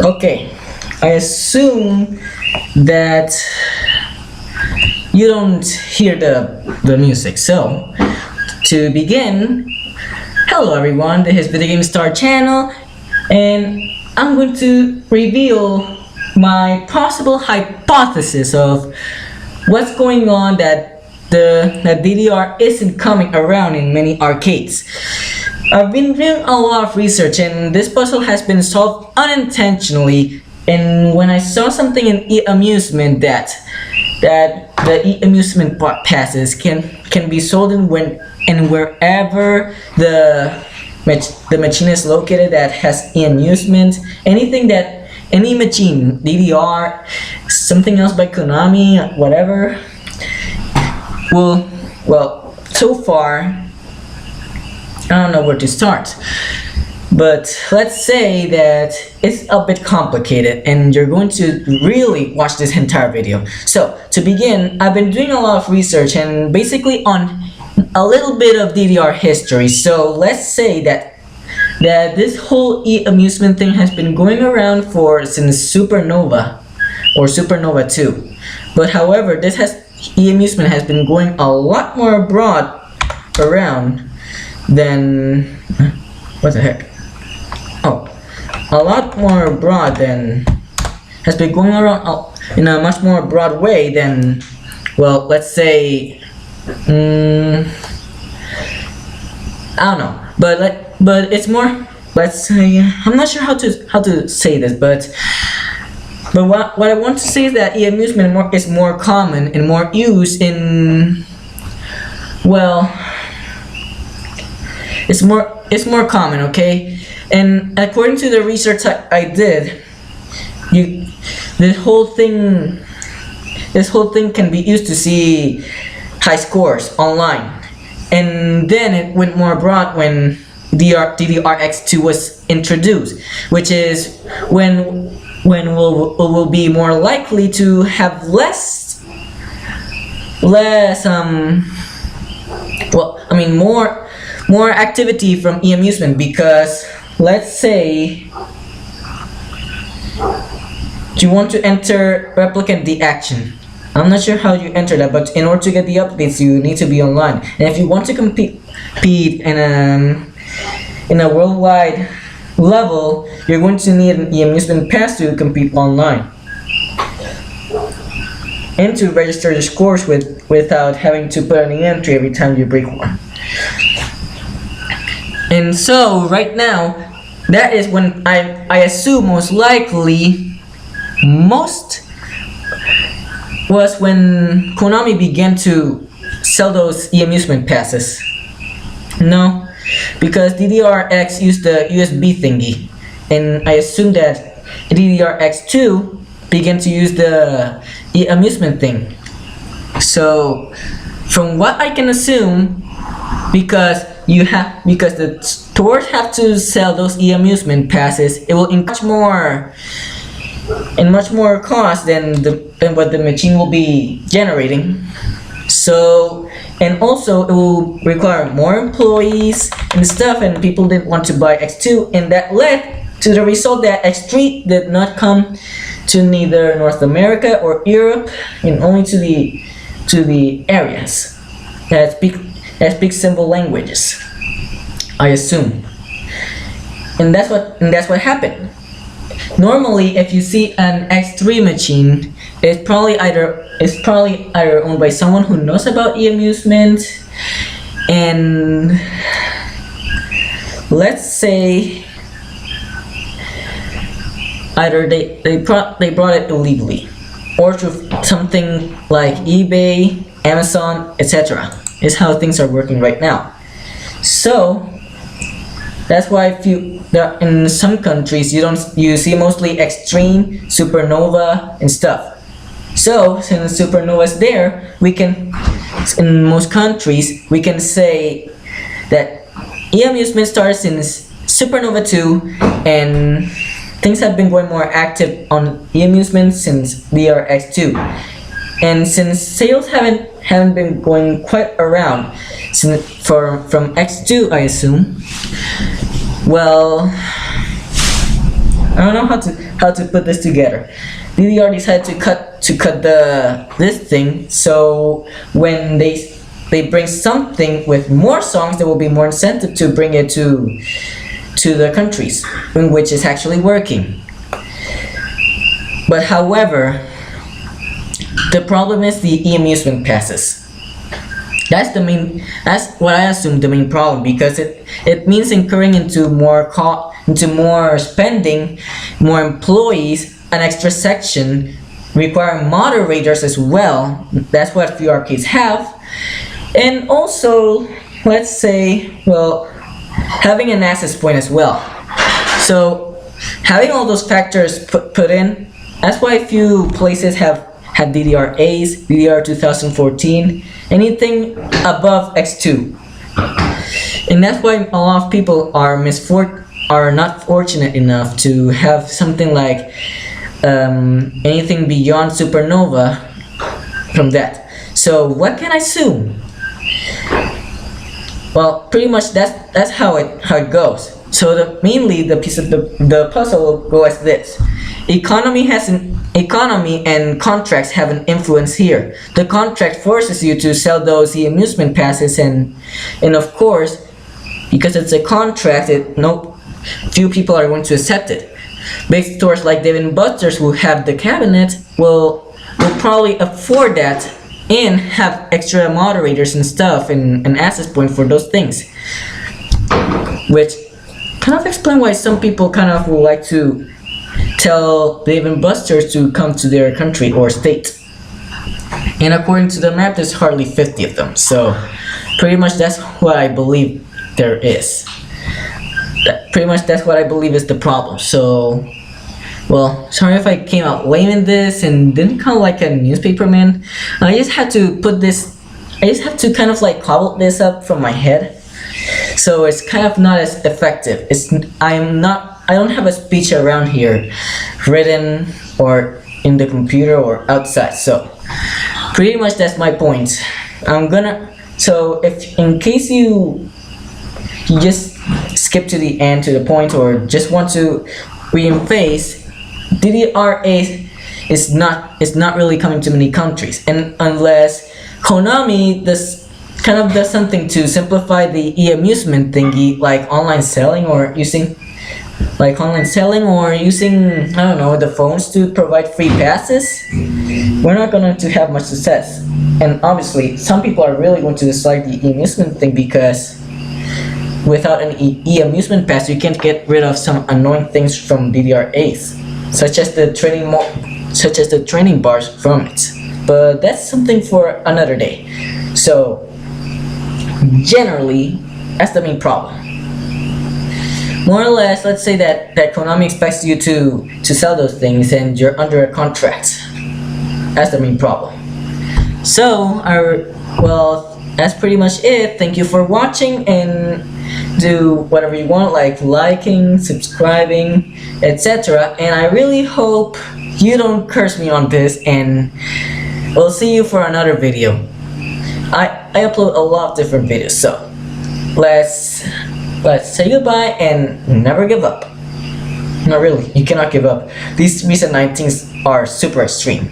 Okay, I assume that you don't hear the music. So, to begin, hello everyone, this is Video Game Star channel, and I'm going to reveal my possible hypothesis of what's going on that the DDR isn't coming around in many arcades. I've been doing a lot of research and this puzzle has been solved unintentionally, and when I saw something in e-amusement that the e-amusement passes can be sold in wherever the machine is located that has e-amusement, any machine, DDR, something else by Konami, whatever. Well, so far I don't know where to start, but let's say that it's a bit complicated and you're going to really watch this entire video. So to begin, I've been doing a lot of research and basically on a little bit of DDR history. So let's say that this whole e-amusement thing has been going around since Supernova or Supernova 2. But however, e-amusement has been going a lot more broad around than what the heck? Oh, a lot more broad than has been going around in a much more broad way than, well, let's say, I don't know, but it's more, let's say, I'm not sure how to say this, but what I want to say is that e-amusement is more common and more used in, well, it's more common, okay? And according to the research I did, this whole thing can be used to see high scores online. And then it went more broad when DDR-X2 was introduced, which is when we'll be more likely to have less more activity from e-amusement, because let's say you want to enter replicant the action. I'm not sure how you enter that, but in order to get the updates you need to be online, and if you want to compete in a worldwide level, you're going to need an e-amusement pass to compete online and to register your scores without having to put an entry every time you break one. And so right now, that is when I assume most likely was when Konami began to sell those e-amusement passes. No, because DDR-X used the USB thingy, and I assume that DDR-X2 began to use the e-amusement thing. So from what I can assume, because the stores have to sell those e-amusement passes, it will incur much more cost than what the machine will be generating. So, and also it will require more employees and stuff, and people didn't want to buy X2, and that led to the result that X3 did not come to neither North America or Europe, and only to the areas that speak simple languages, I assume. And that's what happened. Normally, if you see an X3 machine, it's probably either owned by someone who knows about e-amusement, and let's say either they brought it illegally, or through something like eBay, Amazon, etc. is how things are working right now. So that's why in some countries you see mostly Extreme, Supernova, and stuff. So since Supernova is there, in most countries we can say that e-amusement started since Supernova 2, and things have been going more active on e-amusement since DDR-X2. And since sales haven't been going quite around from X2, I assume, well, I I don't know how to put this together. DDR decided to cut this thing, so when they bring something with more songs, there will be more incentive to bring it to the countries in which it's actually working. But however, the problem is the e-amusement passes. That's what I assume the main problem, because it means incurring into more spending, more employees, an extra section, requiring moderators as well. That's what few arcades have. And also, let's say, well, having an access point as well. So having all those factors put in, that's why few places have had DDR A's, DDR 2014, anything above X2. And that's why a lot of people are not fortunate enough to have something like anything beyond Supernova from that. So what can I assume? Well, pretty much that's how it goes. So mainly the piece of the puzzle will go as this. Economy and contracts have an influence here. The contract forces you to sell those amusement passes, and of course, because it's a contract, few people are going to accept it. Big stores like Dave & Buster's, who have the cabinet, will probably afford that and have extra moderators and stuff and an access point for those things, which kind of explain why some people kind of would like to tell Dave & Buster's to come to their country or state. And according to the map, there's hardly 50 of them. So pretty much that's what I believe there is. Pretty much that's what I believe is the problem. So, well, sorry if I came out lame in this and didn't come like a newspaper man. I just had to kind of like cobble this up from my head. So it's kind of not as effective. I don't have a speech around here written or in the computer or outside. So pretty much that's my point. So if in case you just skip to the end to the point or just want to re-emphase, DDR8 is not really coming to many countries, and unless Konami does something to simplify the e-amusement thingy, like online selling or using I don't know, the phones to provide free passes, we're not going to have much success. And obviously some people are really going to dislike the e-amusement thing, because without an e-amusement pass you can't get rid of some annoying things from DDR8, such as the training bars from it. But that's something for another day. So generally, that's the main problem. More or less, let's say that Konami expects you to sell those things and you're under a contract. That's the main problem. So, well, that's pretty much it. Thank you for watching, and do whatever you want, like liking, subscribing, etc. And I really hope you don't curse me on this, and we'll see you for another video. I upload a lot of different videos, so let's say goodbye and never give up. Not really, you cannot give up. These recent 19s are super extreme.